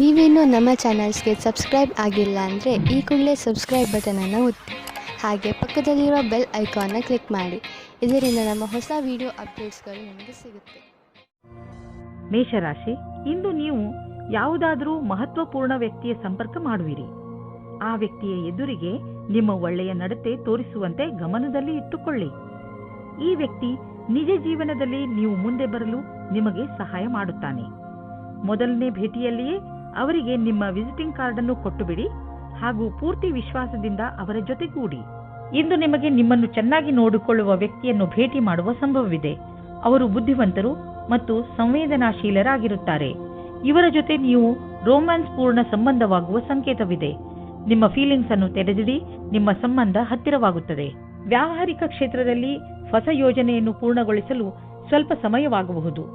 ನೀವೇನೂ ನಮ್ಮ ಚಾನಲ್ಸ್ಗೆ ಸಬ್ಸ್ಕ್ರೈಬ್ ಆಗಿಲ್ಲ ಅಂದರೆ ಈ ಕೂಡಲೇ ಸಬ್ಸ್ಕ್ರೈಬ್ ಬಟನನ್ನು ಒತ್ತಿ ಹಾಗೆ ಪಕ್ಕದಲ್ಲಿರೋ ಬೆಲ್ ಐಕಾನ್ನ ಕ್ಲಿಕ್ ಮಾಡಿ. ಇದರಿಂದ ನಮ್ಮ ಹೊಸ ವಿಡಿಯೋ ಅಪ್ಡೇಟ್ಸ್ಗಳು ನಿಮಗೆ ಸಿಗುತ್ತೆ. ಮೇಷರಾಶಿ, ಇಂದು ನೀವು ಯಾವುದಾದರೂ ಮಹತ್ವಪೂರ್ಣ ವ್ಯಕ್ತಿಯ ಸಂಪರ್ಕ ಮಾಡುವಿರಿ. ಆ ವ್ಯಕ್ತಿಯ ಎದುರಿಗೆ ನಿಮ್ಮ ಒಳ್ಳೆಯ ನಡತೆ ತೋರಿಸುವಂತೆ ಗಮನದಲ್ಲಿ ಇಟ್ಟುಕೊಳ್ಳಿ. ಈ ವ್ಯಕ್ತಿ ನಿಜ ಜೀವನದಲ್ಲಿ ನೀವು ಮುಂದೆ ಬರಲು ನಿಮಗೆ ಸಹಾಯ ಮಾಡುತ್ತಾನೆ. ಮೊದಲನೇ ಭೇಟಿಯಲ್ಲಿಯೇ ಅವರಿಗೆ ನಿಮ್ಮ ವಿಸಿಟಿಂಗ್ ಕಾರ್ಡ್ ಅನ್ನು ಕೊಟ್ಟು ಬಿಡಿ ಹಾಗೂ ಪೂರ್ತಿ ವಿಶ್ವಾಸದಿಂದ ಅವರ ಜೊತೆಗೂಡಿ. ಇಂದು ನಿಮಗೆ ನಿಮ್ಮನ್ನು ಚೆನ್ನಾಗಿ ನೋಡಿಕೊಳ್ಳುವ ವ್ಯಕ್ತಿಯನ್ನು ಭೇಟಿ ಮಾಡುವ ಸಂಭವವಿದೆ. ಅವರು ಬುದ್ಧಿವಂತರು ಮತ್ತು ಸಂವೇದನಾಶೀಲರಾಗಿರುತ್ತಾರೆ. ಇವರ ಜೊತೆ ನೀವು ರೋಮ್ಯಾನ್ಸ್ ಪೂರ್ಣ ಸಂಬಂಧವಾಗುವ ಸಂಕೇತವಿದೆ. ನಿಮ್ಮ ಫೀಲಿಂಗ್ಸ್ ಅನ್ನು ತೆರೆದಿಡಿ, ನಿಮ್ಮ ಸಂಬಂಧ ಹತ್ತಿರವಾಗುತ್ತದೆ. ವ್ಯಾವಹಾರಿಕ ಕ್ಷೇತ್ರದಲ್ಲಿ ಹೊಸ ಯೋಜನೆಯನ್ನು ಪೂರ್ಣಗೊಳಿಸಲು ಸ್ವಲ್ಪ ಸಮಯವಾಗಬಹುದು.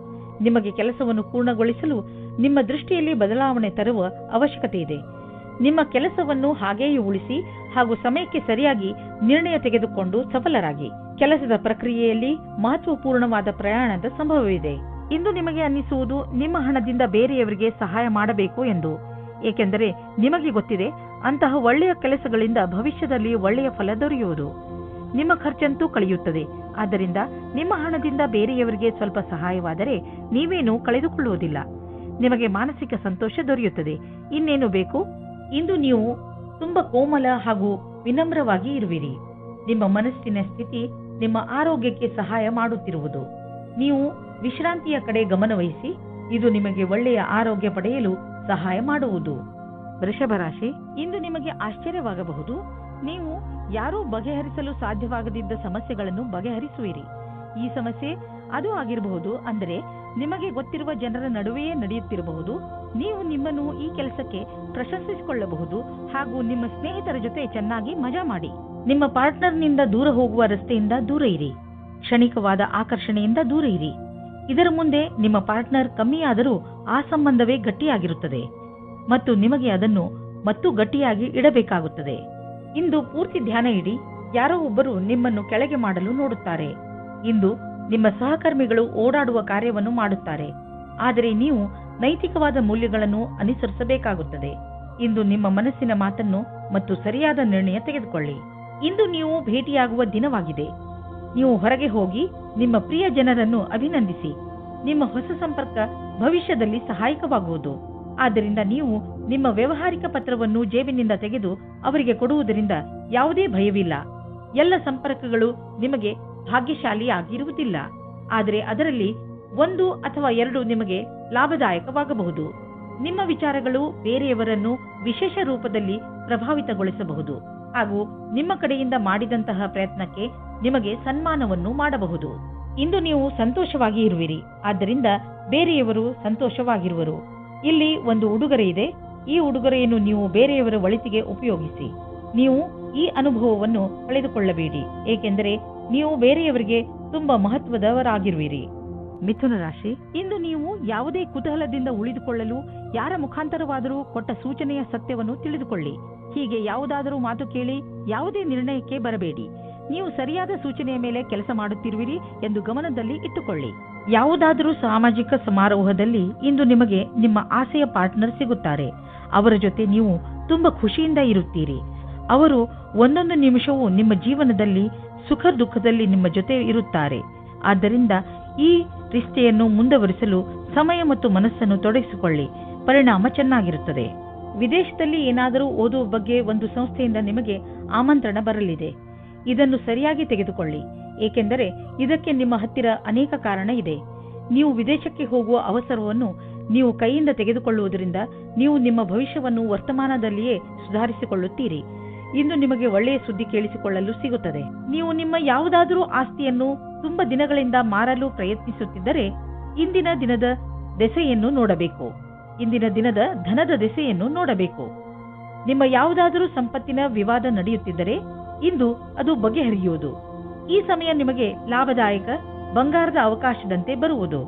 ನಿಮಗೆ ಕೆಲಸವನ್ನು ಪೂರ್ಣಗೊಳಿಸಲು ನಿಮ್ಮ ದೃಷ್ಟಿಯಲ್ಲಿ ಬದಲಾವಣೆ ತರುವ ಅವಶ್ಯಕತೆ ಇದೆ. ನಿಮ್ಮ ಕೆಲಸವನ್ನು ಹಾಗೆಯೇ ಉಳಿಸಿ ಹಾಗೂ ಸಮಯಕ್ಕೆ ಸರಿಯಾಗಿ ನಿರ್ಣಯ ತೆಗೆದುಕೊಂಡು ಸಫಲರಾಗಿ. ಕೆಲಸದ ಪ್ರಕ್ರಿಯೆಯಲ್ಲಿ ಮಹತ್ವಪೂರ್ಣವಾದ ಪ್ರಯಾಣದ ಸಂಭವವಿದೆ. ಇಂದು ನಿಮಗೆ ಅನ್ನಿಸುವುದು ನಿಮ್ಮ ಹಣದಿಂದ ಬೇರೆಯವರಿಗೆ ಸಹಾಯ ಮಾಡಬೇಕು ಎಂದು. ಏಕೆಂದರೆ ನಿಮಗೆ ಗೊತ್ತಿದೆ, ಅಂತಹ ಒಳ್ಳೆಯ ಕೆಲಸಗಳಿಂದ ಭವಿಷ್ಯದಲ್ಲಿ ಒಳ್ಳೆಯ ಫಲ ದೊರೆಯುವುದು. ನಿಮ್ಮ ಖರ್ಚಂತೂ ಕಳೆಯುತ್ತದೆ. ಆದ್ದರಿಂದ ನಿಮ್ಮ ಹಣದಿಂದ ಬೇರೆಯವರಿಗೆ ಸ್ವಲ್ಪ ಸಹಾಯವಾದರೆ ನೀವೇನೂ ಕಳೆದುಕೊಳ್ಳುವುದಿಲ್ಲ. ನಿಮಗೆ ಮಾನಸಿಕ ಸಂತೋಷ ದೊರೆಯುತ್ತದೆ. ಇನ್ನೇನು ಬೇಕು? ಇಂದು ನೀವು ತುಂಬಾ ಕೋಮಲ ಹಾಗೂ ವಿನಮ್ರವಾಗಿ ಇರುವಿರಿ. ನಿಮ್ಮ ಮನಸ್ಸಿನ ಸ್ಥಿತಿ ನಿಮ್ಮ ಆರೋಗ್ಯಕ್ಕೆ ಸಹಾಯ ಮಾಡುತ್ತಿರುವುದು. ನೀವು ವಿಶ್ರಾಂತಿಯ ಕಡೆ ಗಮನವಹಿಸಿ. ಇದು ನಿಮಗೆ ಒಳ್ಳೆಯ ಆರೋಗ್ಯ ಪಡೆಯಲು ಸಹಾಯ ಮಾಡುವುದು. ವೃಷಭ ರಾಶಿ, ಇಂದು ನಿಮಗೆ ಆಶ್ಚರ್ಯವಾಗಬಹುದು. ನೀವು ಯಾರೂ ಬಗೆಹರಿಸಲು ಸಾಧ್ಯವಾಗದಿದ್ದ ಸಮಸ್ಯೆಗಳನ್ನು ಬಗೆಹರಿಸುವಿರಿ. ಈ ಸಮಸ್ಯೆ ಅದು ಆಗಿರಬಹುದು, ಅಂದರೆ ನಿಮಗೆ ಗೊತ್ತಿರುವ ಜನರ ನಡುವೆಯೇ ನಡೆಯುತ್ತಿರಬಹುದು. ನೀವು ನಿಮ್ಮನ್ನು ಈ ಕೆಲಸಕ್ಕೆ ಪ್ರಶಂಸಿಸಿಕೊಳ್ಳಬಹುದು ಹಾಗೂ ನಿಮ್ಮ ಸ್ನೇಹಿತರ ಜೊತೆ ಚೆನ್ನಾಗಿ ಮಜಾ ಮಾಡಿ. ನಿಮ್ಮ ಪಾರ್ಟ್ನರ್ನಿಂದ ದೂರ ಹೋಗುವ ರಸ್ತೆಯಿಂದ ದೂರ ಇರಿ. ಕ್ಷಣಿಕವಾದ ಆಕರ್ಷಣೆಯಿಂದ ದೂರ ಇರಿ. ಇದರ ಮುಂದೆ ನಿಮ್ಮ ಪಾರ್ಟ್ನರ್ ಕಮ್ಮಿಯಾದರೂ ಆ ಸಂಬಂಧವೇ ಗಟ್ಟಿಯಾಗಿರುತ್ತದೆ ಮತ್ತು ನಿಮಗೆ ಅದನ್ನು ಮತ್ತು ಗಟ್ಟಿಯಾಗಿ ಇಡಬೇಕಾಗುತ್ತದೆ. ಇಂದು ಪೂರ್ತಿ ಧ್ಯಾನ ಇಡಿ. ಯಾರೋ ಒಬ್ಬರು ನಿಮ್ಮನ್ನು ಕೆಳಗೆ ಮಾಡಲು ನೋಡುತ್ತಾರೆ. ಇಂದು ನಿಮ್ಮ ಸಹಕರ್ಮಿಗಳು ಓಡಾಡುವ ಕಾರ್ಯವನ್ನು ಮಾಡುತ್ತಾರೆ, ಆದರೆ ನೀವು ನೈತಿಕವಾದ ಮೌಲ್ಯಗಳನ್ನು ಅನುಸರಿಸಬೇಕಾಗುತ್ತದೆ. ಇಂದು ನಿಮ್ಮ ಮನಸ್ಸಿನ ಮಾತನ್ನು ಮತ್ತು ಸರಿಯಾದ ನಿರ್ಣಯ ತೆಗೆದುಕೊಳ್ಳಿ. ಇಂದು ನೀವು ಭೇಟಿಯಾಗುವ ದಿನವಾಗಿದೆ. ನೀವು ಹೊರಗೆ ಹೋಗಿ ನಿಮ್ಮ ಪ್ರಿಯ ಜನರನ್ನು ಅಭಿನಂದಿಸಿ. ನಿಮ್ಮ ಹೊಸ ಸಂಪರ್ಕ ಭವಿಷ್ಯದಲ್ಲಿ ಸಹಾಯಕವಾಗುವುದು. ಆದ್ದರಿಂದ ನೀವು ನಿಮ್ಮ ವ್ಯಾವಹಾರಿಕ ಪತ್ರವನ್ನು ಜೇಬಿನಿಂದ ತೆಗೆದು ಅವರಿಗೆ ಕೊಡುವುದರಿಂದ ಯಾವುದೇ ಭಯವಿಲ್ಲ. ಎಲ್ಲ ಸಂಪರ್ಕಗಳು ನಿಮಗೆ ಭಾಗ್ಯಶಾಲಿಯಾಗಿರುವುದಿಲ್ಲ, ಆದರೆ ಅದರಲ್ಲಿ 1 ಅಥವಾ 2 ನಿಮಗೆ ಲಾಭದಾಯಕವಾಗಬಹುದು. ನಿಮ್ಮ ವಿಚಾರಗಳು ಬೇರೆಯವರನ್ನು ವಿಶೇಷ ರೂಪದಲ್ಲಿ ಪ್ರಭಾವಿತಗೊಳಿಸಬಹುದು ಹಾಗೂ ನಿಮ್ಮ ಕಡೆಯಿಂದ ಮಾಡಿದಂತಹ ಪ್ರಯತ್ನಕ್ಕೆ ನಿಮಗೆ ಸನ್ಮಾನವನ್ನು ಮಾಡಬಹುದು. ಇಂದು ನೀವು ಸಂತೋಷವಾಗಿ ಇರುವಿರಿ, ಆದ್ದರಿಂದ ಬೇರೆಯವರು ಸಂತೋಷವಾಗಿರುವರು. ಇಲ್ಲಿ ಒಂದು ಉಡುಗೊರೆ ಇದೆ. ಈ ಉಡುಗೊರೆಯನ್ನು ನೀವು ಬೇರೆಯವರ ಒಳಿತಿಗೆ ಉಪಯೋಗಿಸಿ. ನೀವು ಈ ಅನುಭವವನ್ನು ಕಳೆದುಕೊಳ್ಳಬೇಡಿ, ಏಕೆಂದರೆ ನೀವು ಬೇರೆಯವರಿಗೆ ತುಂಬಾ ಮಹತ್ವದವರಾಗಿರುವಿರಿ. ಮಿಥುನ ರಾಶಿ, ಇಂದು ನೀವು ಯಾವುದೇ ಕುತೂಹಲದಿಂದ ಉಳಿದುಕೊಳ್ಳಲು ಯಾರ ಮುಖಾಂತರವಾದರೂ ಕೊಟ್ಟ ಸೂಚನೆಯ ಸತ್ಯವನ್ನು ತಿಳಿದುಕೊಳ್ಳಿ. ಹೀಗೆ ಯಾವುದಾದರೂ ಮಾತು ಕೇಳಿ ಯಾವುದೇ ನಿರ್ಣಯಕ್ಕೆ ಬರಬೇಡಿ. ನೀವು ಸರಿಯಾದ ಸೂಚನೆಯ ಮೇಲೆ ಕೆಲಸ ಮಾಡುತ್ತಿರುವಿರಿ ಎಂದು ಗಮನದಲ್ಲಿ ಇಟ್ಟುಕೊಳ್ಳಿ. ಯಾವುದಾದರೂ ಸಾಮಾಜಿಕ ಸಮಾರೋಹದಲ್ಲಿ ಇಂದು ನಿಮಗೆ ನಿಮ್ಮ ಆಸೆಯ ಪಾರ್ಟ್ನರ್ ಸಿಗುತ್ತಾರೆ. ಅವರ ಜೊತೆ ನೀವು ತುಂಬಾ ಖುಷಿಯಿಂದ ಇರುತ್ತೀರಿ. ಅವರು ಒಂದೊಂದು ನಿಮಿಷವೂ ನಿಮ್ಮ ಜೀವನದಲ್ಲಿ ಸುಖ ದುಃಖದಲ್ಲಿ ನಿಮ್ಮ ಜೊತೆ ಇರುತ್ತಾರೆ. ಆದ್ದರಿಂದ ಈ ರಿಶ್ತೆಯನ್ನು ಮುಂದುವರಿಸಲು ಸಮಯ ಮತ್ತು ಮನಸ್ಸನ್ನು ತೊಡಗಿಸಿಕೊಳ್ಳಿ. ಪರಿಣಾಮ ಚೆನ್ನಾಗಿರುತ್ತದೆ. ವಿದೇಶದಲ್ಲಿ ಏನಾದರೂ ಓದುವ ಬಗ್ಗೆ ಒಂದು ಸಂಸ್ಥೆಯಿಂದ ನಿಮಗೆ ಆಮಂತ್ರಣ ಬರಲಿದೆ. ಇದನ್ನು ಸರಿಯಾಗಿ ತೆಗೆದುಕೊಳ್ಳಿ, ಏಕೆಂದರೆ ಇದಕ್ಕೆ ನಿಮ್ಮ ಹತ್ತಿರ ಅನೇಕ ಕಾರಣ ಇದೆ. ನೀವು ವಿದೇಶಕ್ಕೆ ಹೋಗುವ ಅವಸರವನ್ನು ನೀವು ಕೈಯಿಂದ ತೆಗೆದುಕೊಳ್ಳುವುದರಿಂದ ನೀವು ನಿಮ್ಮ ಭವಿಷ್ಯವನ್ನು ವರ್ತಮಾನದಲ್ಲಿಯೇ ಸುಧಾರಿಸಿಕೊಳ್ಳುತ್ತೀರಿ. ಇಂದು ನಿಮಗೆ ಒಳ್ಳೆಯ ಸುದ್ದಿ ಕೇಳಿಸಿಕೊಳ್ಳಲು ಸಿಗುತ್ತದೆ. ನೀವು ನಿಮ್ಮ ಯಾವುದಾದರೂ ಆಸ್ತಿಯನ್ನು ತುಂಬಾ ದಿನಗಳಿಂದ ಮಾರಲು ಪ್ರಯತ್ನಿಸುತ್ತಿದ್ದರೆ ಇಂದಿನ ದಿನದ ದೆಸೆಯನ್ನು ನೋಡಬೇಕು. ಇಂದಿನ ದಿನದ ಧನದ ದೆಸೆಯನ್ನು ನೋಡಬೇಕು. ನಿಮ್ಮ ಯಾವುದಾದರೂ ಸಂಪತ್ತಿನ ವಿವಾದ ನಡೆಯುತ್ತಿದ್ದರೆ ಇಂದು ಅದು ಬಗೆಹರಿಯುವುದು. ಈ ಸಮಯ ನಿಮಗೆ ಲಾಭದಾಯಕ ಬಂಗಾರದ ಅವಕಾಶದಂತೆ ಬರುವುದು.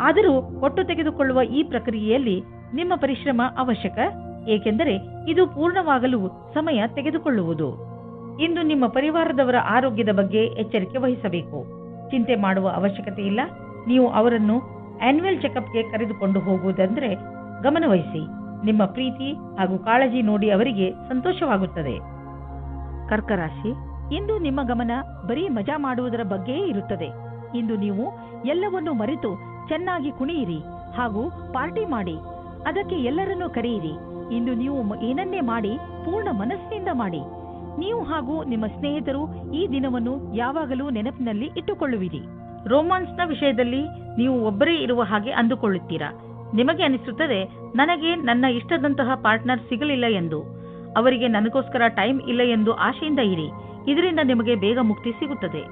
ಆದರೂ ಕೊಟ್ಟು ತೆಗೆದುಕೊಳ್ಳುವ ಈ ಪ್ರಕ್ರಿಯೆಯಲ್ಲಿ ನಿಮ್ಮ ಪರಿಶ್ರಮ ಅವಶ್ಯಕ, ಏಕೆಂದರೆ ಇದು ಪೂರ್ಣವಾಗಲು ಸಮಯ ತೆಗೆದುಕೊಳ್ಳುವುದು. ಇಂದು ನಿಮ್ಮ ಪರಿವಾರದವರ ಆರೋಗ್ಯದ ಬಗ್ಗೆ ಎಚ್ಚರಿಕೆ ವಹಿಸಬೇಕು. ಚಿಂತೆ ಮಾಡುವ ಅವಶ್ಯಕತೆ ಇಲ್ಲ. ನೀವು ಅವರನ್ನು ಆನ್ಯುವಲ್ ಚೆಕಪ್ಗೆ ಕರೆದುಕೊಂಡು ಹೋಗುವುದಂದ್ರೆ ಗಮನವಹಿಸಿ. ನಿಮ್ಮ ಪ್ರೀತಿ ಹಾಗೂ ಕಾಳಜಿ ನೋಡಿ ಅವರಿಗೆ ಸಂತೋಷವಾಗುತ್ತದೆ. ಕರ್ಕ ರಾಶಿ, ಇಂದು ನಿಮ್ಮ ಗಮನ ಬರೀ ಮಜಾ ಮಾಡುವುದರ ಬಗ್ಗೆಯೇ ಇರುತ್ತದೆ. ಇಂದು ನೀವು ಎಲ್ಲವನ್ನೂ ಮರೆತು ಚೆನ್ನಾಗಿ ಕುಣಿಯಿರಿ ಹಾಗೂ ಪಾರ್ಟಿ ಮಾಡಿ. ಅದಕ್ಕೆ ಎಲ್ಲರನ್ನೂ ಕರೆಯಿರಿ. ಇಂದು ನೀವು ಏನನ್ನೇ ಮಾಡಿ ಪೂರ್ಣ ಮನಸ್ಸಿನಿಂದ ಮಾಡಿ. ನೀವು ಹಾಗೂ ನಿಮ್ಮ ಸ್ನೇಹಿತರು ಈ ದಿನವನ್ನು ಯಾವಾಗಲೂ ನೆನಪಿನಲ್ಲಿ ಇಟ್ಟುಕೊಳ್ಳುವಿರಿ. ರೋಮಾನ್ಸ್ನ ವಿಷಯದಲ್ಲಿ ನೀವು ಒಬ್ಬರೇ ಇರುವ ಹಾಗೆ ಅಂದುಕೊಳ್ಳುತ್ತೀರಾ. ನಿಮಗೆ ಅನಿಸುತ್ತದೆ, ನನಗೆ ನನ್ನ ಇಷ್ಟದಂತಹ ಪಾರ್ಟ್ನರ್ ಸಿಗಲಿಲ್ಲ ಎಂದು, ಅವರಿಗೆ ನನಗೋಸ್ಕರ ಟೈಮ್ ಇಲ್ಲ ಎಂದು ಆಶೆಯಿಂದ ಇರಿ. ಇದರಿಂದ ನಿಮಗೆ ಬೇಗ ಮುಕ್ತಿ ಸಿಗುತ್ತದೆ.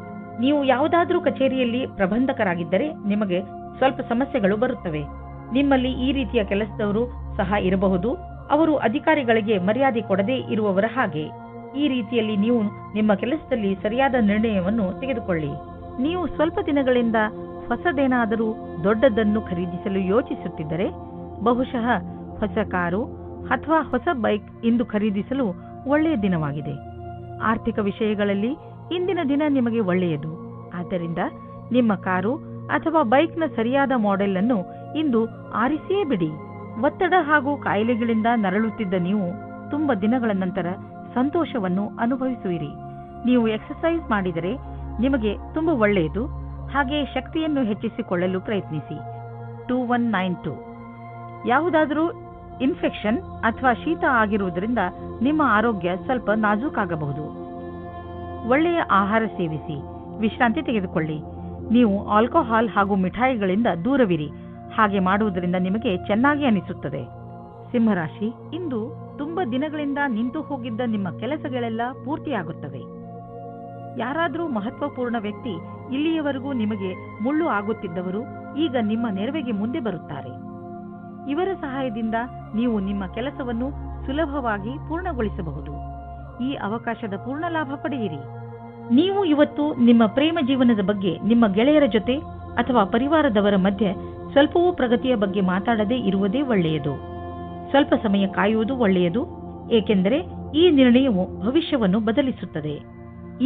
ನೀವು ಯಾವುದಾದ್ರೂ ಕಚೇರಿಯಲ್ಲಿ ಪ್ರಬಂಧಕರಾಗಿದ್ದರೆ ನಿಮಗೆ ಸ್ವಲ್ಪ ಸಮಸ್ಯೆಗಳು ಬರುತ್ತವೆ. ನಿಮ್ಮಲ್ಲಿ ಈ ರೀತಿಯ ಕೆಲಸದವರು ಸಹ ಇರಬಹುದು. ಅವರು ಅಧಿಕಾರಿಗಳಿಗೆ ಮರ್ಯಾದೆ ಕೊಡದೇ ಇರುವವರ ಹಾಗೆ. ಈ ರೀತಿಯಲ್ಲಿ ನೀವು ನಿಮ್ಮ ಕೆಲಸದಲ್ಲಿ ಸರಿಯಾದ ನಿರ್ಣಯವನ್ನು ತೆಗೆದುಕೊಳ್ಳಿ. ನೀವು ಸ್ವಲ್ಪ ದಿನಗಳಿಂದ ಹೊಸದೇನಾದರೂ ದೊಡ್ಡದನ್ನು ಖರೀದಿಸಲು ಯೋಚಿಸುತ್ತಿದ್ದರೆ, ಬಹುಶಃ ಹೊಸ ಕಾರು ಅಥವಾ ಹೊಸ ಬೈಕ್ ಇಂದು ಖರೀದಿಸಲು ಒಳ್ಳೆಯ ದಿನವಾಗಿದೆ. ಆರ್ಥಿಕ ವಿಷಯಗಳಲ್ಲಿ ಇಂದಿನ ದಿನ ನಿಮಗೆ ಒಳ್ಳೆಯದು. ಆದ್ದರಿಂದ ನಿಮ್ಮ ಕಾರು ಅಥವಾ ಬೈಕ್ನ ಸರಿಯಾದ ಮಾಡೆಲ್ ಅನ್ನು ಇಂದು ಆರಿಸಿಯೇ ಬಿಡಿ. ಒತ್ತಡ ಹಾಗೂ ಕಾಯಿಲೆಗಳಿಂದ ನರಳುತ್ತಿದ್ದ ನೀವು ತುಂಬ ದಿನಗಳ ನಂತರ ಸಂತೋಷವನ್ನು ಅನುಭವಿಸುವಿರಿ. ನೀವು ಎಕ್ಸರ್ಸೈಸ್ ಮಾಡಿದರೆ ನಿಮಗೆ ತುಂಬ ಒಳ್ಳೆಯದು. ಹಾಗೆ ಶಕ್ತಿಯನ್ನು ಹೆಚ್ಚಿಸಿಕೊಳ್ಳಲು ಪ್ರಯತ್ನಿಸಿ. 2192. ಯಾವುದಾದರೂ ಇನ್ಫೆಕ್ಷನ್ ಅಥವಾ ಶೀತ ಆಗಿರುವುದರಿಂದ ನಿಮ್ಮ ಆರೋಗ್ಯ ಸ್ವಲ್ಪ ನಾಜೂಕಾಗಬಹುದು. ಒಳ್ಳೆಯ ಆಹಾರ ಸೇವಿಸಿ, ವಿಶ್ರಾಂತಿ ತೆಗೆದುಕೊಳ್ಳಿ. ನೀವು ಆಲ್ಕೋಹಾಲ್ ಹಾಗೂ ಮಿಠಾಯಿಗಳಿಂದ ದೂರವಿರಿ. ಹಾಗೆ ಮಾಡುವುದರಿಂದ ನಿಮಗೆ ಚೆನ್ನಾಗಿ ಅನಿಸುತ್ತದೆ. ಸಿಂಹರಾಶಿ, ಇಂದು ತುಂಬ ದಿನಗಳಿಂದ ನಿಂತು ಹೋಗಿದ್ದ ನಿಮ್ಮ ಕೆಲಸಗಳೆಲ್ಲ ಪೂರ್ತಿಯಾಗುತ್ತವೆ. ಯಾರಾದರೂ ಮಹತ್ವಪೂರ್ಣ ವ್ಯಕ್ತಿ, ಇಲ್ಲಿಯವರೆಗೂ ನಿಮಗೆ ಮುಳ್ಳು ಆಗುತ್ತಿದ್ದವರು ಈಗ ನಿಮ್ಮ ನೆರವಿಗೆ ಮುಂದೆ ಬರುತ್ತಾರೆ. ಇವರ ಸಹಾಯದಿಂದ ನೀವು ನಿಮ್ಮ ಕೆಲಸವನ್ನು ಸುಲಭವಾಗಿ ಪೂರ್ಣಗೊಳಿಸಬಹುದು. ಈ ಅವಕಾಶದ ಪೂರ್ಣ ಲಾಭ ಪಡೆಯಿರಿ. ನೀವು ಇವತ್ತು ನಿಮ್ಮ ಪ್ರೇಮ ಜೀವನದ ಬಗ್ಗೆ ನಿಮ್ಮ ಗೆಳೆಯರ ಜೊತೆ ಅಥವಾ ಪರಿವಾರದವರ ಮಧ್ಯೆ ಸ್ವಲ್ಪವೂ ಪ್ರಗತಿಯ ಬಗ್ಗೆ ಮಾತಾಡದೇ ಇರುವುದೇ ಒಳ್ಳೆಯದು. ಸ್ವಲ್ಪ ಸಮಯ ಕಾಯುವುದು ಒಳ್ಳೆಯದು, ಏಕೆಂದರೆ ಈ ನಿರ್ಣಯವು ಭವಿಷ್ಯವನ್ನು ಬದಲಿಸುತ್ತದೆ.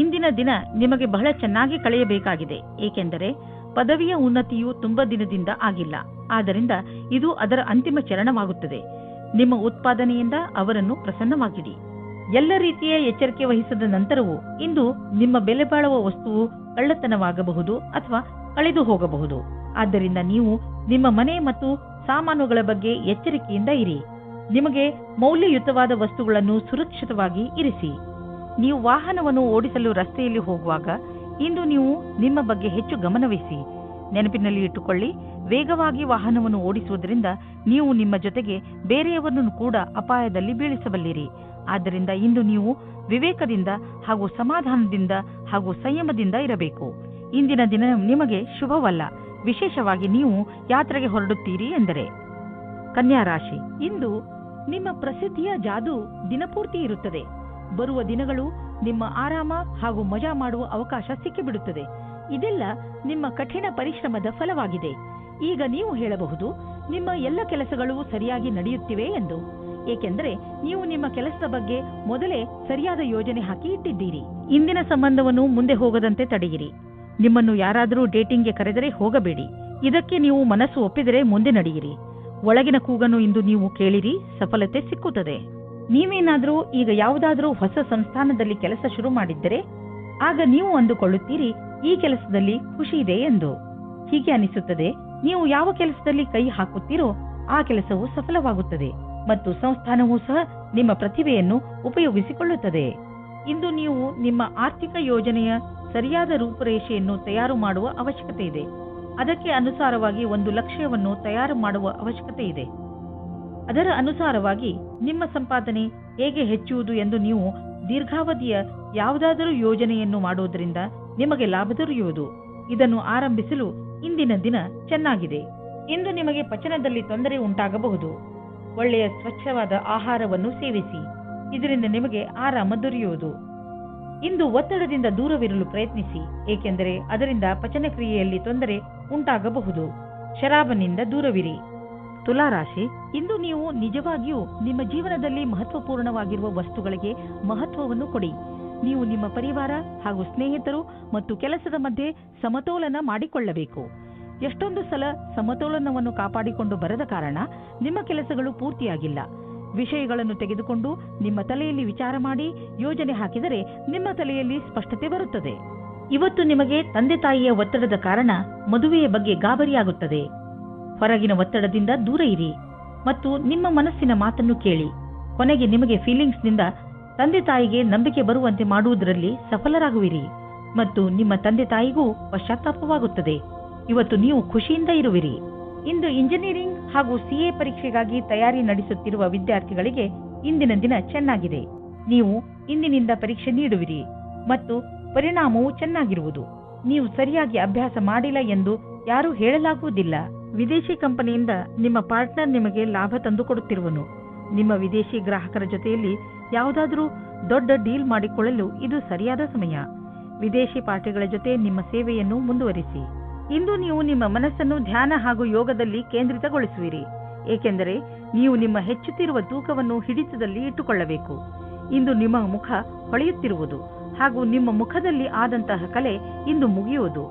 ಇಂದಿನ ದಿನ ನಿಮಗೆ ಬಹಳ ಚೆನ್ನಾಗಿ ಕಳೆಯಬೇಕಾಗಿದೆ, ಏಕೆಂದರೆ ಪದವಿಯ ಉನ್ನತಿಯು ತುಂಬ ದಿನದಿಂದ ಆಗಿಲ್ಲ. ಆದ್ದರಿಂದ ಇದು ಅದರ ಅಂತಿಮ ಚರಣವಾಗುತ್ತದೆ. ನಿಮ್ಮ ಉತ್ಪಾದನೆಯಿಂದ ಅವರನ್ನು ಪ್ರಸನ್ನವಾಗಿಡಿ. ಎಲ್ಲ ರೀತಿಯ ಎಚ್ಚರಿಕೆ ವಹಿಸಿದ ನಂತರವೂ ಇಂದು ನಿಮ್ಮ ಬೆಲೆ ಬಾಳುವ ವಸ್ತುವು ಕಳ್ಳತನವಾಗಬಹುದು ಅಥವಾ ಕಳೆದು ಹೋಗಬಹುದು. ಆದ್ದರಿಂದ ನೀವು ನಿಮ್ಮ ಮನೆ ಮತ್ತು ಸಾಮಾನುಗಳ ಬಗ್ಗೆ ಎಚ್ಚರಿಕೆಯಿಂದ ಇರಿ. ನಿಮಗೆ ಮೌಲ್ಯಯುತವಾದ ವಸ್ತುಗಳನ್ನು ಸುರಕ್ಷಿತವಾಗಿ ಇರಿಸಿ. ನೀವು ವಾಹನವನ್ನು ಓಡಿಸಲು ರಸ್ತೆಯಲ್ಲಿ ಹೋಗುವಾಗ ಇಂದು ನೀವು ನಿಮ್ಮ ಬಗ್ಗೆ ಹೆಚ್ಚು ಗಮನವಹಿಸಿ. ನೆನಪಿನಲ್ಲಿ ಇಟ್ಟುಕೊಳ್ಳಿ, ವೇಗವಾಗಿ ವಾಹನವನ್ನು ಓಡಿಸುವುದರಿಂದ ನೀವು ನಿಮ್ಮ ಜೊತೆಗೆ ಬೇರೆಯವರನ್ನು ಕೂಡ ಅಪಾಯದಲ್ಲಿ ಬೀಳಿಸಬಲ್ಲಿರಿ. ಆದ್ದರಿಂದ ಇಂದು ನೀವು ವಿವೇಕದಿಂದ ಹಾಗೂ ಸಮಾಧಾನದಿಂದ ಹಾಗೂ ಸಂಯಮದಿಂದ ಇರಬೇಕು. ಇಂದಿನ ದಿನ ನಿಮಗೆ ಶುಭವಲ್ಲ, ವಿಶೇಷವಾಗಿ ನೀವು ಯಾತ್ರೆಗೆ ಹೊರಡುತ್ತೀರಿ ಎಂದರೆ. ಕನ್ಯಾ ರಾಶಿ, ಇಂದು ನಿಮ್ಮ ಪ್ರಸಿದ್ಧಿಯ ಜಾದು ದಿನಪೂರ್ತಿ ಇರುತ್ತದೆ. ಬರುವ ದಿನಗಳು ನಿಮ್ಮ ಆರಾಮ ಹಾಗೂ ಮಜಾ ಮಾಡುವ ಅವಕಾಶ ಸಿಕ್ಕಿಬಿಡುತ್ತದೆ. ಇದೆಲ್ಲ ನಿಮ್ಮ ಕಠಿಣ ಪರಿಶ್ರಮದ ಫಲವಾಗಿದೆ. ಈಗ ನೀವು ಹೇಳಬಹುದು, ನಿಮ್ಮ ಎಲ್ಲ ಕೆಲಸಗಳು ಸರಿಯಾಗಿ ನಡೆಯುತ್ತಿವೆ ಎಂದು. ಏಕೆಂದರೆ ನೀವು ನಿಮ್ಮ ಕೆಲಸದ ಬಗ್ಗೆ ಮೊದಲೇ ಸರಿಯಾದ ಯೋಜನೆ ಹಾಕಿ ಇಟ್ಟಿದ್ದೀರಿ. ಇಂದಿನ ಸಂಬಂಧವನ್ನು ಮುಂದೆ ಹೋಗದಂತೆ ತಡೆಯಿರಿ. ನಿಮ್ಮನ್ನು ಯಾರಾದರೂ ಡೇಟಿಂಗ್ಗೆ ಕರೆದರೆ ಹೋಗಬೇಡಿ. ಇದಕ್ಕೆ ನೀವು ಮನಸ್ಸು ಒಪ್ಪಿದರೆ ಮುಂದೆ ನಡೆಯಿರಿ. ಒಳಗಿನ ಕೂಗನ್ನು ಇಂದು ನೀವು ಕೇಳಿರಿ, ಸಫಲತೆ ಸಿಕ್ಕುತ್ತದೆ. ನೀವೇನಾದರೂ ಈಗ ಯಾವುದಾದರೂ ಹೊಸ ಸಂಸ್ಥಾನದಲ್ಲಿ ಕೆಲಸ ಶುರು ಮಾಡಿದ್ದರೆ ಆಗ ನೀವು ಅಂದುಕೊಳ್ಳುತ್ತೀರಿ, ಈ ಕೆಲಸದಲ್ಲಿ ಖುಷಿ ಇದೆ ಎಂದು. ಹೀಗೆ ಅನಿಸುತ್ತದೆ, ನೀವು ಯಾವ ಕೆಲಸದಲ್ಲಿ ಕೈ ಹಾಕುತ್ತೀರೋ ಆ ಕೆಲಸವು ಸಫಲವಾಗುತ್ತದೆ ಮತ್ತು ಸಂಸ್ಥಾನವೂ ಸಹ ನಿಮ್ಮ ಪ್ರತಿಭೆಯನ್ನು ಉಪಯೋಗಿಸಿಕೊಳ್ಳುತ್ತದೆ. ಇಂದು ನೀವು ನಿಮ್ಮ ಆರ್ಥಿಕ ಯೋಜನೆಯ ಸರಿಯಾದ ರೂಪುರೇಷೆಯನ್ನು ತಯಾರು ಮಾಡುವ ಅವಶ್ಯಕತೆ ಇದೆ. ಅದಕ್ಕೆ ಅನುಸಾರವಾಗಿ ಒಂದು ಲಕ್ಷ್ಯವನ್ನು ತಯಾರು ಮಾಡುವ ಅವಶ್ಯಕತೆ ಇದೆ. ಅದರ ಅನುಸಾರವಾಗಿ ನಿಮ್ಮ ಸಂಪಾದನೆ ಹೇಗೆ ಹೆಚ್ಚುವುದು ಎಂದು ನೀವು ದೀರ್ಘಾವಧಿಯ ಯಾವುದಾದರೂ ಯೋಜನೆಯನ್ನು ಮಾಡುವುದರಿಂದ ನಿಮಗೆ ಲಾಭ ದೊರೆಯುವುದು. ಇದನ್ನು ಆರಂಭಿಸಲು ಇಂದಿನ ದಿನ ಚೆನ್ನಾಗಿದೆ. ಇಂದು ನಿಮಗೆ ಪಚನದಲ್ಲಿ ತೊಂದರೆ ಉಂಟಾಗಬಹುದು. ಒಳ್ಳೆಯ ಸ್ವಚ್ಛವಾದ ಆಹಾರವನ್ನು ಸೇವಿಸಿ, ಇದರಿಂದ ನಿಮಗೆ ಆರಾಮ ದೊರೆಯುವುದು. ಇಂದು ಒತ್ತಡದಿಂದ ದೂರವಿರಲು ಪ್ರಯತ್ನಿಸಿ, ಏಕೆಂದರೆ ಅದರಿಂದ ಪಚನ ಕ್ರಿಯೆಯಲ್ಲಿ ತೊಂದರೆ ಉಂಟಾಗಬಹುದು. ಶರಾಬನಿಂದ ದೂರವಿರಿ. ತುಲಾರಾಶಿ, ಇಂದು ನೀವು ನಿಜವಾಗಿಯೂ ನಿಮ್ಮ ಜೀವನದಲ್ಲಿ ಮಹತ್ವಪೂರ್ಣವಾಗಿರುವ ವಸ್ತುಗಳಿಗೆ ಮಹತ್ವವನ್ನು ಕೊಡಿ. ನೀವು ನಿಮ್ಮ ಪರಿವಾರ ಹಾಗೂ ಸ್ನೇಹಿತರು ಮತ್ತು ಕೆಲಸದ ಮಧ್ಯೆ ಸಮತೋಲನ ಮಾಡಿಕೊಳ್ಳಬೇಕು. ಎಷ್ಟೊಂದು ಸಲ ಸಮತೋಲನವನ್ನು ಕಾಪಾಡಿಕೊಂಡು ಬರದ ಕಾರಣ ನಿಮ್ಮ ಕೆಲಸಗಳು ಪೂರ್ತಿಯಾಗಿಲ್ಲ. ವಿಷಯಗಳನ್ನು ತೆಗೆದುಕೊಂಡು ನಿಮ್ಮ ತಲೆಯಲ್ಲಿ ವಿಚಾರ ಮಾಡಿ ಯೋಜನೆ ಹಾಕಿದರೆ ನಿಮ್ಮ ತಲೆಯಲ್ಲಿ ಸ್ಪಷ್ಟತೆ ಬರುತ್ತದೆ. ಇವತ್ತು ನಿಮಗೆ ತಂದೆ ತಾಯಿಯ ಒತ್ತಡದ ಕಾರಣ ಮದುವೆಯ ಬಗ್ಗೆ ಗಾಬರಿಯಾಗುತ್ತದೆ. ಹೊರಗಿನ ಒತ್ತಡದಿಂದ ದೂರ ಇರಿ ಮತ್ತು ನಿಮ್ಮ ಮನಸ್ಸಿನ ಮಾತನ್ನು ಕೇಳಿ. ಕೊನೆಗೆ ನಿಮಗೆ ಫೀಲಿಂಗ್ಸ್ನಿಂದ ತಂದೆ ತಾಯಿಗೆ ನಂಬಿಕೆ ಬರುವಂತೆ ಮಾಡುವುದರಲ್ಲಿ ಸಫಲರಾಗುವಿರಿ ಮತ್ತು ನಿಮ್ಮ ತಂದೆ ತಾಯಿಗೂ ಪಶ್ಚಾತ್ತಾಪವಾಗುತ್ತದೆ. ಇವತ್ತು ನೀವು ಖುಷಿಯಿಂದ ಇರುವಿರಿ. ಇಂದು ಇಂಜಿನಿಯರಿಂಗ್ ಹಾಗೂ CA ಪರೀಕ್ಷೆಗಾಗಿ ತಯಾರಿ ನಡೆಸುತ್ತಿರುವ ವಿದ್ಯಾರ್ಥಿಗಳಿಗೆ ಇಂದಿನ ದಿನ ಚೆನ್ನಾಗಿದೆ. ನೀವು ಇಂದಿನಿಂದ ಪರೀಕ್ಷೆ ನೀಡುವಿರಿ ಮತ್ತು ಪರಿಣಾಮವು ಚೆನ್ನಾಗಿರುವುದು. ನೀವು ಸರಿಯಾಗಿ ಅಭ್ಯಾಸ ಮಾಡಿಲ್ಲ ಎಂದು ಯಾರೂ ಹೇಳಲಾಗುವುದಿಲ್ಲ. ವಿದೇಶಿ ಕಂಪನಿಯಿಂದ ನಿಮ್ಮ ಪಾರ್ಟ್ನರ್ ನಿಮಗೆ ಲಾಭ ತಂದುಕೊಡುತ್ತಿರುವನು. ನಿಮ್ಮ ವಿದೇಶಿ ಗ್ರಾಹಕರ ಜೊತೆಯಲ್ಲಿ ಯಾವುದಾದರೂ ದೊಡ್ಡ ಡೀಲ್ ಮಾಡಿಕೊಳ್ಳಲು ಇದು ಸರಿಯಾದ ಸಮಯ. ವಿದೇಶಿ ಪಾರ್ಟಿಗಳ ಜೊತೆ ನಿಮ್ಮ ಸೇವೆಯನ್ನು ಮುಂದುವರಿಸಿ. ಇಂದು ನೀವು ನಿಮ್ಮ ಮನಸ್ಸನ್ನು ಧ್ಯಾನ ಹಾಗೂ ಯೋಗದಲ್ಲಿ ಕೇಂದ್ರಿತಗೊಳಿಸುವಿರಿ, ಏಕೆಂದರೆ ನೀವು ನಿಮ್ಮ ಹೆಚ್ಚುತ್ತಿರುವ ತೂಕವನ್ನು ಹಿಡಿತದಲ್ಲಿ ಇಟ್ಟುಕೊಳ್ಳಬೇಕು. ಇಂದು ನಿಮ್ಮ ಮುಖ ಹೊಳೆಯುತ್ತಿರುವುದು ಹಾಗೂ ನಿಮ್ಮ ಮುಖದಲ್ಲಿ ಆದಂತಹ ಕಲೆ ಇಂದು ಮುಗಿಯುವುದು.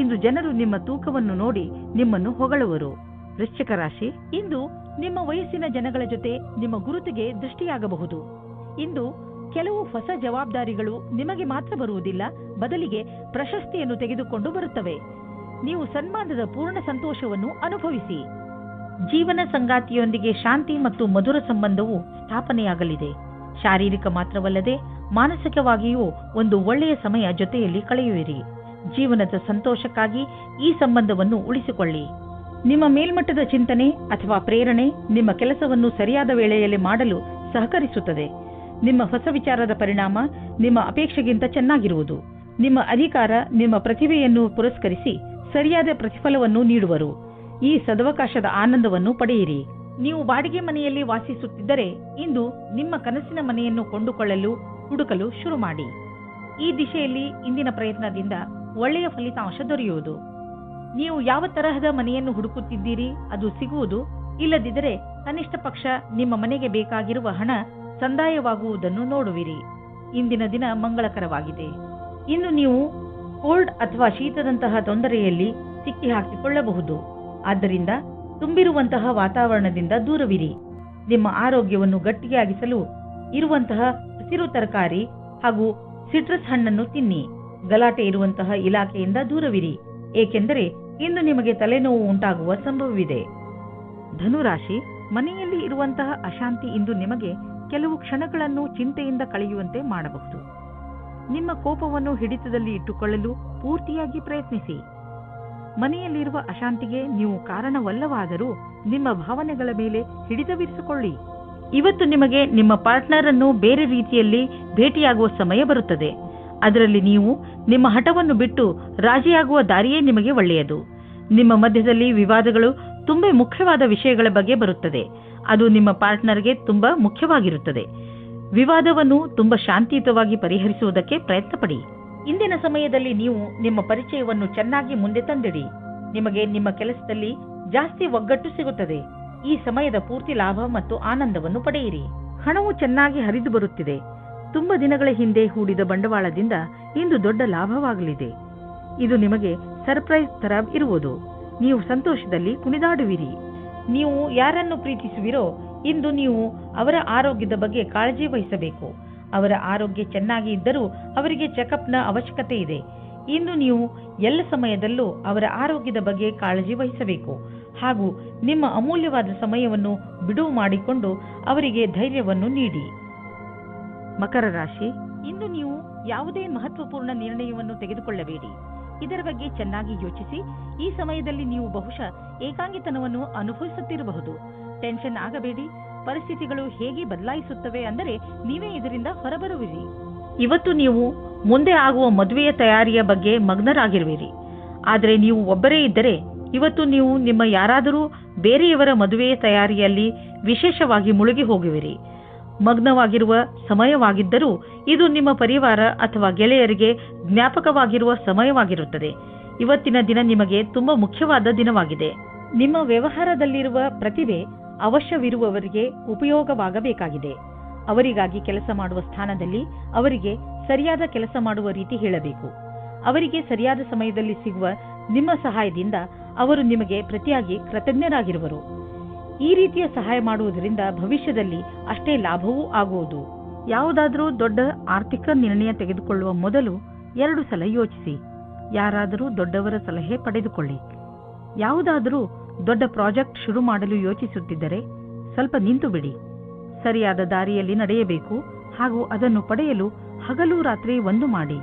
ಇಂದು ಜನರು ನಿಮ್ಮ ತೂಕವನ್ನು ನೋಡಿ ನಿಮ್ಮನ್ನು ಹೊಗಳುವರು. ವೃಶ್ಚಿಕ ರಾಶಿ, ಇಂದು ನಿಮ್ಮ ವಯಸ್ಸಿನ ಜನಗಳ ಜೊತೆ ನಿಮ್ಮ ಗುರುತಿಗೆ ದೃಷ್ಟಿಯಾಗಬಹುದು. ಇಂದು ಕೆಲವು ಹೊಸ ಜವಾಬ್ದಾರಿಗಳು ನಿಮಗೆ ಮಾತ್ರ ಬರುವುದಿಲ್ಲ, ಬದಲಿಗೆ ಪ್ರಶಸ್ತಿಯನ್ನು ತೆಗೆದುಕೊಂಡು ಬರುತ್ತವೆ. ನೀವು ಸನ್ಮಾನದ ಪೂರ್ಣ ಸಂತೋಷವನ್ನು ಅನುಭವಿಸಿ. ಜೀವನ ಸಂಗಾತಿಯೊಂದಿಗೆ ಶಾಂತಿ ಮತ್ತು ಮಧುರ ಸಂಬಂಧವು ಸ್ಥಾಪನೆಯಾಗಲಿದೆ. ಶಾರೀರಿಕ ಮಾತ್ರವಲ್ಲದೆ ಮಾನಸಿಕವಾಗಿಯೂ ಒಂದು ಒಳ್ಳೆಯ ಸಮಯ ಜೊತೆಯಲ್ಲಿ ಕಳೆಯುವಿರಿ. ಜೀವನದ ಸಂತೋಷಕ್ಕಾಗಿ ಈ ಸಂಬಂಧವನ್ನು ಉಳಿಸಿಕೊಳ್ಳಿ. ನಿಮ್ಮ ಮೇಲ್ಮಟ್ಟದ ಚಿಂತನೆ ಅಥವಾ ಪ್ರೇರಣೆ ನಿಮ್ಮ ಕೆಲಸವನ್ನು ಸರಿಯಾದ ವೇಳೆಯಲ್ಲಿ ಮಾಡಲು ಸಹಕರಿಸುತ್ತದೆ. ನಿಮ್ಮ ಹೊಸ ವಿಚಾರದ ಪರಿಣಾಮ ನಿಮ್ಮ ಅಪೇಕ್ಷೆಗಿಂತ ಚೆನ್ನಾಗಿರುವುದು. ನಿಮ್ಮ ಅಧಿಕಾರ ನಿಮ್ಮ ಪ್ರತಿಭೆಯನ್ನು ಪುರಸ್ಕರಿಸಿ ಸರಿಯಾದ ಪ್ರತಿಫಲವನ್ನು ನೀಡುವರು. ಈ ಸದವಕಾಶದ ಆನಂದವನ್ನು ಪಡೆಯಿರಿ. ನೀವು ಬಾಡಿಗೆ ಮನೆಯಲ್ಲಿ ವಾಸಿಸುತ್ತಿದ್ದರೆ ಇಂದು ನಿಮ್ಮ ಕನಸಿನ ಮನೆಯನ್ನು ಕೊಂಡುಕೊಳ್ಳಲು ಹುಡುಕಲು ಶುರು ಮಾಡಿ. ಈ ದಿಶೆಯಲ್ಲಿ ಇಂದಿನ ಪ್ರಯತ್ನದಿಂದ ಒಳ್ಳೆಯ ಫಲಿತಾಂಶ ದೊರೆಯುವುದು. ನೀವು ಯಾವ ತರಹದ ಮನೆಯನ್ನು ಹುಡುಕುತ್ತಿದ್ದೀರಿ ಅದು ಸಿಗುವುದು. ಇಲ್ಲದಿದ್ದರೆ ಕನಿಷ್ಠ ಪಕ್ಷ ನಿಮ್ಮ ಮನೆಗೆ ಬೇಕಾಗಿರುವ ಹಣ ಸಂದಾಯವಾಗುವುದನ್ನು ನೋಡುವಿರಿ. ಇಂದಿನ ದಿನ ಮಂಗಳಕರವಾಗಿದೆ. ಇನ್ನು ನೀವು ಕೋಲ್ಡ್ ಅಥವಾ ಶೀತದಂತಹ ತೊಂದರೆಯಲ್ಲಿ ಸಿಕ್ಕಿ ಹಾಕಿಕೊಳ್ಳಬಹುದು. ಆದ್ದರಿಂದ ತುಂಬಿರುವಂತಹ ವಾತಾವರಣದಿಂದ ದೂರವಿರಿ. ನಿಮ್ಮ ಆರೋಗ್ಯವನ್ನು ಗಟ್ಟಿಯಾಗಿಸಲು ಇರುವಂತಹ ಹಸಿರು ತರಕಾರಿ ಹಾಗೂ ಸಿಟ್ರಸ್ ಹಣ್ಣನ್ನು ತಿನ್ನಿ. ಗಲಾಟೆ ಇರುವಂತಹ ಇಲಾಖೆಯಿಂದ ದೂರವಿರಿ, ಏಕೆಂದರೆ ಇಂದು ನಿಮಗೆ ತಲೆನೋವು ಉಂಟಾಗುವ ಸಂಭವವಿದೆ. ಧನುರಾಶಿ, ಮನೆಯಲ್ಲಿ ಇರುವಂತಹ ಅಶಾಂತಿ ಇಂದು ನಿಮಗೆ ಕೆಲವು ಕ್ಷಣಗಳನ್ನು ಚಿಂತೆಯಿಂದ ಕಳೆಯುವಂತೆ ಮಾಡಬಹುದು. ನಿಮ್ಮ ಕೋಪವನ್ನು ಹಿಡಿತದಲ್ಲಿ ಇಟ್ಟುಕೊಳ್ಳಲು ಪೂರ್ತಿಯಾಗಿ ಪ್ರಯತ್ನಿಸಿ. ಮನೆಯಲ್ಲಿರುವ ಅಶಾಂತಿಗೆ ನೀವು ಕಾರಣವಲ್ಲವಾದರೂ ನಿಮ್ಮ ಭಾವನೆಗಳ ಮೇಲೆ ಹಿಡಿತವಿರಿಸಿಕೊಳ್ಳಿ. ಇವತ್ತು ನಿಮಗೆ ನಿಮ್ಮ ಪಾರ್ಟ್ನರ್ ಅನ್ನು ಬೇರೆ ರೀತಿಯಲ್ಲಿ ಭೇಟಿಯಾಗುವ ಸಮಯ ಬರುತ್ತದೆ. ಅದರಲ್ಲಿ ನೀವು ನಿಮ್ಮ ಹಠವನ್ನು ಬಿಟ್ಟು ರಾಜಿಯಾಗುವ ದಾರಿಯೇ ನಿಮಗೆ ಒಳ್ಳೆಯದು. ನಿಮ್ಮ ಮಧ್ಯದಲ್ಲಿ ವಿವಾದಗಳು ತುಂಬಾ ಮುಖ್ಯವಾದ ವಿಷಯಗಳ ಬಗ್ಗೆ ಬರುತ್ತದೆ. ಅದು ನಿಮ್ಮ ಪಾರ್ಟ್ನರ್ಗೆ ತುಂಬಾ ಮುಖ್ಯವಾಗಿರುತ್ತದೆ. ವಿವಾದವನ್ನು ತುಂಬಾ ಶಾಂತಿಯುತವಾಗಿ ಪರಿಹರಿಸುವುದಕ್ಕೆ ಪ್ರಯತ್ನ ಪಡಿ. ಇಂದಿನ ಸಮಯದಲ್ಲಿ ನೀವು ನಿಮ್ಮ ಪರಿಚಯವನ್ನು ಚೆನ್ನಾಗಿ ಮುಂದೆ ತಂದಿಡಿ. ನಿಮಗೆ ನಿಮ್ಮ ಕೆಲಸದಲ್ಲಿ ಜಾಸ್ತಿ ಒಗ್ಗಟ್ಟು ಸಿಗುತ್ತದೆ. ಈ ಸಮಯದ ಪೂರ್ತಿ ಲಾಭ ಮತ್ತು ಆನಂದವನ್ನು ಪಡೆಯಿರಿ. ಹಣವು ಚೆನ್ನಾಗಿ ಹರಿದು ಬರುತ್ತಿದೆ. ತುಂಬಾ ದಿನಗಳ ಹಿಂದೆ ಹೂಡಿದ ಬಂಡವಾಳದಿಂದ ಇಂದು ದೊಡ್ಡ ಲಾಭವಾಗಲಿದೆ. ಇದು ನಿಮಗೆ ಸರ್ಪ್ರೈಸ್ ತರ ಇರುವುದು. ನೀವು ಸಂತೋಷದಲ್ಲಿ ಕುಣಿದಾಡುವಿರಿ. ನೀವು ಯಾರನ್ನು ಪ್ರೀತಿಸುವಿರೋ ಇಂದು ನೀವು ಅವರ ಆರೋಗ್ಯದ ಬಗ್ಗೆ ಕಾಳಜಿ ವಹಿಸಬೇಕು. ಅವರ ಆರೋಗ್ಯ ಚೆನ್ನಾಗಿ ಇದ್ದರೂ ಅವರಿಗೆ ಚೆಕಪ್ನ ಅವಶ್ಯಕತೆ ಇದೆ. ಇಂದು ನೀವು ಎಲ್ಲ ಸಮಯದಲ್ಲೂ ಅವರ ಆರೋಗ್ಯದ ಬಗ್ಗೆ ಕಾಳಜಿ ವಹಿಸಬೇಕು ಹಾಗೂ ನಿಮ್ಮ ಅಮೂಲ್ಯವಾದ ಸಮಯವನ್ನು ಬಿಡುವು ಮಾಡಿಕೊಂಡು ಅವರಿಗೆ ಧೈರ್ಯವನ್ನು ನೀಡಿ. ಮಕರ ರಾಶಿ, ಇಂದು ನೀವು ಯಾವುದೇ ಮಹತ್ವಪೂರ್ಣ ನಿರ್ಣಯವನ್ನು ತೆಗೆದುಕೊಳ್ಳಬೇಡಿ. ಇದರ ಬಗ್ಗೆ ಚೆನ್ನಾಗಿ ಯೋಚಿಸಿ. ಈ ಸಮಯದಲ್ಲಿ ನೀವು ಬಹುಶಃ ಏಕಾಂಗಿತನವನ್ನು ಅನುಭವಿಸುತ್ತಿರಬಹುದು. ಟೆನ್ಷನ್ ಆಗಬೇಡಿ. ಪರಿಸ್ಥಿತಿಗಳು ಹೇಗೆ ಬದಲಾಯಿಸುತ್ತವೆ ಅಂದರೆ ನೀವೇ ಇದರಿಂದ ಹೊರಬರುವಿರಿ. ಇವತ್ತು ನೀವು ಮುಂದೆ ಆಗುವ ಮದುವೆಯ ತಯಾರಿಯ ಬಗ್ಗೆ ಮಗ್ನರಾಗಿರುವಿರಿ. ಆದರೆ ನೀವು ಒಬ್ಬರೇ ಇದ್ದರೆ ಇವತ್ತು ನೀವು ನಿಮ್ಮ ಯಾರಾದರೂ ಬೇರೆಯವರ ಮದುವೆಯ ತಯಾರಿಯಲ್ಲಿ ವಿಶೇಷವಾಗಿ ಮುಳುಗಿ ಹೋಗುವಿರಿ. ಮಗ್ನವಾಗಿರುವ ಸಮಯವಾಗಿದ್ದರೂ ಇದು ನಿಮ್ಮ ಪರಿವಾರ ಅಥವಾ ಗೆಳೆಯರಿಗೆ ಜ್ಞಾಪಕವಾಗಿರುವ ಸಮಯವಾಗಿರುತ್ತದೆ. ಇವತ್ತಿನ ದಿನ ನಿಮಗೆ ತುಂಬಾ ಮುಖ್ಯವಾದ ದಿನವಾಗಿದೆ. ನಿಮ್ಮ ವ್ಯವಹಾರದಲ್ಲಿರುವ ಪ್ರತಿಭೆ ಅವಶ್ಯವಿರುವವರಿಗೆ ಉಪಯೋಗವಾಗಬೇಕಾಗಿದೆ. ಅವರಿಗಾಗಿ ಕೆಲಸ ಮಾಡುವ ಸ್ಥಾನದಲ್ಲಿ ಅವರಿಗೆ ಸರಿಯಾದ ಕೆಲಸ ಮಾಡುವ ರೀತಿ ಹೇಳಬೇಕು. ಅವರಿಗೆ ಸರಿಯಾದ ಸಮಯದಲ್ಲಿ ಸಿಗುವ ನಿಮ್ಮ ಸಹಾಯದಿಂದ ಅವರು ನಿಮಗೆ ಪ್ರತಿಯಾಗಿ ಕೃತಜ್ಞರಾಗಿರುವರು. ಈ ರೀತಿಯ ಸಹಾಯ ಮಾಡುವುದರಿಂದ ಭವಿಷ್ಯದಲ್ಲಿ ಅಷ್ಟೇ ಲಾಭವೂ ಆಗುವುದು. ಯಾವುದಾದರೂ ದೊಡ್ಡ ಆರ್ಥಿಕ ನಿರ್ಣಯ ತೆಗೆದುಕೊಳ್ಳುವ ಮೊದಲು 2 ಸಲ ಯೋಚಿಸಿ. ಯಾರಾದರೂ ದೊಡ್ಡವರ ಸಲಹೆ ಪಡೆದುಕೊಳ್ಳಿ. ಯಾವುದಾದರೂ ದೊಡ್ಡ ಪ್ರಾಜೆಕ್ಟ್ ಶುರು ಮಾಡಲು ಯೋಚಿಸುತ್ತಿದ್ದರೆ ಸ್ವಲ್ಪ ನಿಂತು ಬಿಡಿ. ಸರಿಯಾದ ದಾರಿಯಲ್ಲಿ ನಡೆಯಬೇಕು ಹಾಗೂ ಅದನ್ನು ಪಡೆಯಲು ಹಗಲು ರಾತ್ರಿ ಒಂದು ಮಾಡಿ.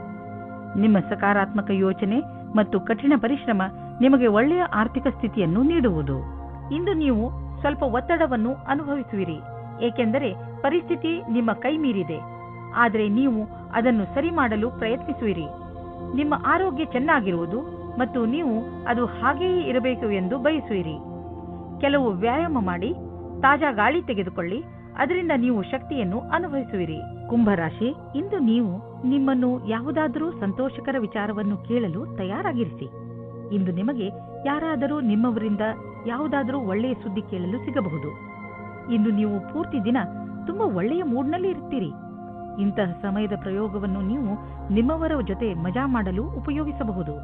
ನಿಮ್ಮ ಸಕಾರಾತ್ಮಕ ಯೋಚನೆ ಮತ್ತು ಕಠಿಣ ಪರಿಶ್ರಮ ನಿಮಗೆ ಒಳ್ಳೆಯ ಆರ್ಥಿಕ ಸ್ಥಿತಿಯನ್ನು ನೀಡುವುದು. ಇಂದು ನೀವು ಸ್ವಲ್ಪ ಒತ್ತಡವನ್ನು ಅನುಭವಿಸುವಿರಿ, ಏಕೆಂದರೆ ಪರಿಸ್ಥಿತಿ ನಿಮ್ಮ ಕೈ ಮೀರಿದೆ. ಆದರೆ ನೀವು ಅದನ್ನು ಸರಿ ಮಾಡಲು ಪ್ರಯತ್ನಿಸುವಿರಿ. ನಿಮ್ಮ ಆರೋಗ್ಯ ಚೆನ್ನಾಗಿರುವುದು ಮತ್ತು ನೀವು ಅದು ಹಾಗೆಯೇ ಇರಬೇಕು ಎಂದು ಬಯಸುವಿರಿ. ಕೆಲವು ವ್ಯಾಯಾಮ ಮಾಡಿ, ತಾಜಾ ಗಾಳಿ ತೆಗೆದುಕೊಳ್ಳಿ, ಅದರಿಂದ ನೀವು ಶಕ್ತಿಯನ್ನು ಅನುಭವಿಸುವಿರಿ. ಕುಂಭರಾಶಿ, ಇಂದು ನೀವು ನಿಮ್ಮನ್ನು ಯಾವುದಾದರೂ ಸಂತೋಷಕರ ವಿಚಾರವನ್ನು ಕೇಳಲು ತಯಾರಾಗಿರಿಸಿ. ಇಂದು ನಿಮಗೆ ಯಾರಾದರೂ ನಿಮ್ಮವರಿಂದ ಯಾವುದಾದರೂ ಒಳ್ಳೆಯ ಸುದ್ದಿ ಕೇಳಲು ಸಿಗಬಹುದು. ಇಂದು ನೀವು ಪೂರ್ತಿ ದಿನ ತುಂಬಾ ಒಳ್ಳೆಯ ಮೂಡ್ನಲ್ಲಿ ಇರುತ್ತೀರಿ. ಇಂತಹ ಸಮಯದ ಪ್ರಯೋಗವನ್ನು ನೀವು ನಿಮ್ಮವರ ಜೊತೆ ಮಜಾ ಮಾಡಲು ಉಪಯೋಗಿಸಬಹುದು.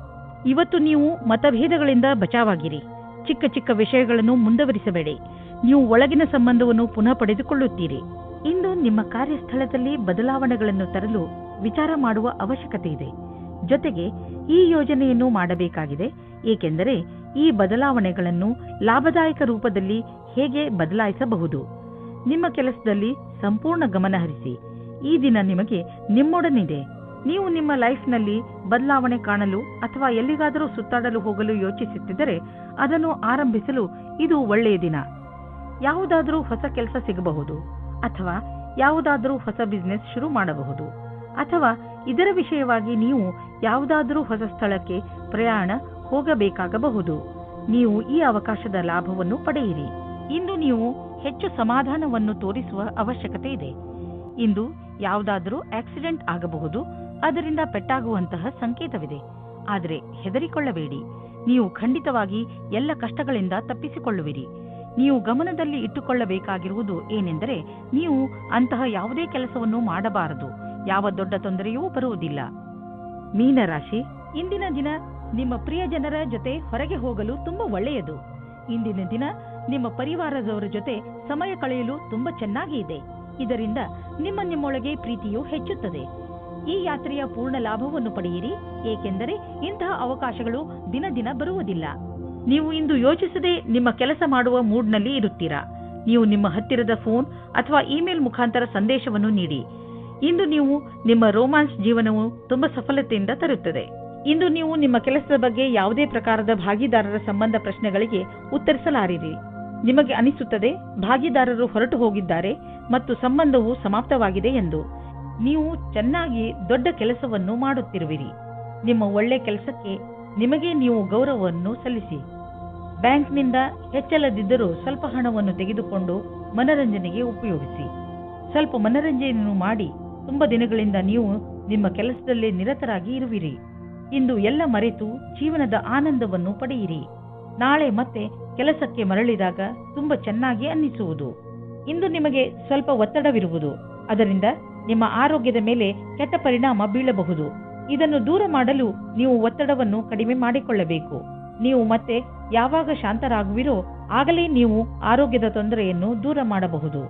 ಇವತ್ತು ನೀವು ಮತಭೇದಗಳಿಂದ ಬಚಾವಾಗಿರಿ. ಚಿಕ್ಕ ಚಿಕ್ಕ ವಿಷಯಗಳನ್ನು ಮುಂದುವರಿಸಬೇಡಿ. ನೀವು ಒಳಗಿನ ಸಂಬಂಧವನ್ನು ಪುನಃ ಪಡೆದುಕೊಳ್ಳುತ್ತೀರಿ. ಇಂದು ನಿಮ್ಮ ಕಾರ್ಯಸ್ಥಳದಲ್ಲಿ ಬದಲಾವಣೆಗಳನ್ನು ತರಲು ವಿಚಾರ ಮಾಡುವ ಅವಶ್ಯಕತೆ ಇದೆ. ಜೊತೆಗೆ ಈ ಯೋಜನೆಯನ್ನು ಮಾಡಬೇಕಾಗಿದೆ, ಏಕೆಂದರೆ ಈ ಬದಲಾವಣೆಗಳನ್ನು ಲಾಭದಾಯಕ ರೂಪದಲ್ಲಿ ಹೇಗೆ ಬದಲಾಯಿಸಬಹುದು. ನಿಮ್ಮ ಕೆಲಸದಲ್ಲಿ ಸಂಪೂರ್ಣ ಗಮನ ಹರಿಸಿ. ಈ ದಿನ ನಿಮಗೆ ನಿಮ್ಮೊಡನಿದೆ. ನೀವು ನಿಮ್ಮ ಲೈಫ್ನಲ್ಲಿ ಬದಲಾವಣೆ ಕಾಣಲು ಅಥವಾ ಎಲ್ಲಿಗಾದರೂ ಸುತ್ತಾಡಲು ಹೋಗಲು ಯೋಚಿಸುತ್ತಿದ್ದರೆ ಅದನ್ನು ಆರಂಭಿಸಲು ಇದು ಒಳ್ಳೆಯ ದಿನ. ಯಾವುದಾದರೂ ಹೊಸ ಕೆಲಸ ಸಿಗಬಹುದು, ಅಥವಾ ಯಾವುದಾದರೂ ಹೊಸ ಬಿಸಿನೆಸ್ ಶುರು ಮಾಡಬಹುದು, ಅಥವಾ ಇದರ ವಿಷಯವಾಗಿ ನೀವು ಯಾವುದಾದರೂ ಹೊಸ ಸ್ಥಳಕ್ಕೆ ಪ್ರಯಾಣ ಹೋಗಬೇಕಾಗಬಹುದು. ನೀವು ಈ ಅವಕಾಶದ ಲಾಭವನ್ನು ಪಡೆಯಿರಿ. ಇಂದು ನೀವು ಹೆಚ್ಚು ಸಮಾಧಾನವನ್ನು ತೋರಿಸುವ ಅವಶ್ಯಕತೆ ಇದೆ. ಇಂದು ಯಾವುದಾದರೂ ಆಕ್ಸಿಡೆಂಟ್ ಆಗಬಹುದು, ಅದರಿಂದ ಪೆಟ್ಟಾಗುವಂತಹ ಸಂಕೇತವಿದೆ. ಆದರೆ ಹೆದರಿಕೊಳ್ಳಬೇಡಿ, ನೀವು ಖಂಡಿತವಾಗಿ ಎಲ್ಲ ಕಷ್ಟಗಳಿಂದ ತಪ್ಪಿಸಿಕೊಳ್ಳುವಿರಿ. ನೀವು ಗಮನದಲ್ಲಿ ಇಟ್ಟುಕೊಳ್ಳಬೇಕಾಗಿರುವುದು ಏನೆಂದರೆ, ನೀವು ಅಂತಹ ಯಾವುದೇ ಕೆಲಸವನ್ನು ಮಾಡಬಾರದು. ಯಾವ ದೊಡ್ಡ ತೊಂದರೆಯೂ ಬರುವುದಿಲ್ಲ. ಮೀನರಾಶಿ, ಇಂದಿನ ದಿನ ನಿಮ್ಮ ಪ್ರಿಯ ಜನರ ಜೊತೆ ಹೊರಗೆ ಹೋಗಲು ತುಂಬಾ ಒಳ್ಳೆಯದು. ಇಂದಿನ ದಿನ ನಿಮ್ಮ ಪರಿವಾರದವರ ಜೊತೆ ಸಮಯ ಕಳೆಯಲು ತುಂಬಾ ಚೆನ್ನಾಗಿ ಇದೆ. ಇದರಿಂದ ನಿಮ್ಮೊಳಗೆ ಪ್ರೀತಿಯು ಹೆಚ್ಚುತ್ತದೆ. ಈ ಯಾತ್ರೆಯ ಪೂರ್ಣ ಲಾಭವನ್ನು ಪಡೆಯಿರಿ, ಏಕೆಂದರೆ ಇಂತಹ ಅವಕಾಶಗಳು ದಿನ ದಿನ ಬರುವುದಿಲ್ಲ. ನೀವು ಇಂದು ಯೋಚಿಸದೆ ನಿಮ್ಮ ಕೆಲಸ ಮಾಡುವ ಮೂಡ್ನಲ್ಲಿ ಇರುತ್ತೀರಾ. ನೀವು ನಿಮ್ಮ ಹತ್ತಿರದ ಫೋನ್ ಅಥವಾ ಇಮೇಲ್ ಮುಖಾಂತರ ಸಂದೇಶವನ್ನು ನೀಡಿ. ಇಂದು ನೀವು ನಿಮ್ಮ ರೋಮಾನ್ಸ್ ಜೀವನವು ತುಂಬಾ ಸಫಲತೆಯಿಂದ ತರುತ್ತದೆ. ಇಂದು ನೀವು ನಿಮ್ಮ ಕೆಲಸದ ಬಗ್ಗೆ ಯಾವುದೇ ಪ್ರಕಾರದ ಭಾಗಿದಾರರ ಸಂಬಂಧ ಪ್ರಶ್ನೆಗಳಿಗೆ ಉತ್ತರಿಸಲಾರಿರಿ. ನಿಮಗೆ ಅನಿಸುತ್ತದೆ ಭಾಗಿದಾರರು ಹೊರಟು ಹೋಗಿದ್ದಾರೆ ಮತ್ತು ಸಂಬಂಧವು ಸಮಾಪ್ತವಾಗಿದೆ ಎಂದು. ನೀವು ಚೆನ್ನಾಗಿ ದೊಡ್ಡ ಕೆಲಸವನ್ನು ಮಾಡುತ್ತಿರುವಿರಿ. ನಿಮ್ಮ ಒಳ್ಳೆ ಕೆಲಸಕ್ಕೆ ನಿಮಗೆ ನೀವು ಗೌರವವನ್ನು ಸಲ್ಲಿಸಿ. ಬ್ಯಾಂಕ್ನಿಂದ ಹೆಚ್ಚಲ್ಲದಿದ್ದರೂ ಸ್ವಲ್ಪ ಹಣವನ್ನು ತೆಗೆದುಕೊಂಡು ಮನರಂಜನೆಗೆ ಉಪಯೋಗಿಸಿ. ಸ್ವಲ್ಪ ಮನರಂಜನೆಯನ್ನು ಮಾಡಿ. ತುಂಬಾ ದಿನಗಳಿಂದ ನೀವು ನಿಮ್ಮ ಕೆಲಸದಲ್ಲೇ ನಿರತರಾಗಿ ಇರುವಿರಿ. ಇಂದು ಎಲ್ಲ ಮರೆತು ಜೀವನದ ಆನಂದವನ್ನು ಪಡೆಯಿರಿ. ನಾಳೆ ಮತ್ತೆ ಕೆಲಸಕ್ಕೆ ಮರಳಿದಾಗ ತುಂಬಾ ಚೆನ್ನಾಗಿ ಅನ್ನಿಸುವುದು. ಇಂದು ನಿಮಗೆ ಸ್ವಲ್ಪ ಒತ್ತಡವಿರುವುದು, ಅದರಿಂದ ನಿಮ್ಮ ಆರೋಗ್ಯದ ಮೇಲೆ ಕೆಟ್ಟ ಪರಿಣಾಮ ಬೀಳಬಹುದು. ಇದನ್ನು ದೂರ ಮಾಡಲು ನೀವು ಒತ್ತಡವನ್ನು ಕಡಿಮೆ ಮಾಡಿಕೊಳ್ಳಬೇಕು. ನೀವು ಮತ್ತೆ ಯಾವಾಗ ಶಾಂತರಾಗುವಿರೋ ಆಗಲೇ ನೀವು ಆರೋಗ್ಯದ ತೊಂದರೆಯನ್ನು ದೂರ ಮಾಡಬಹುದು.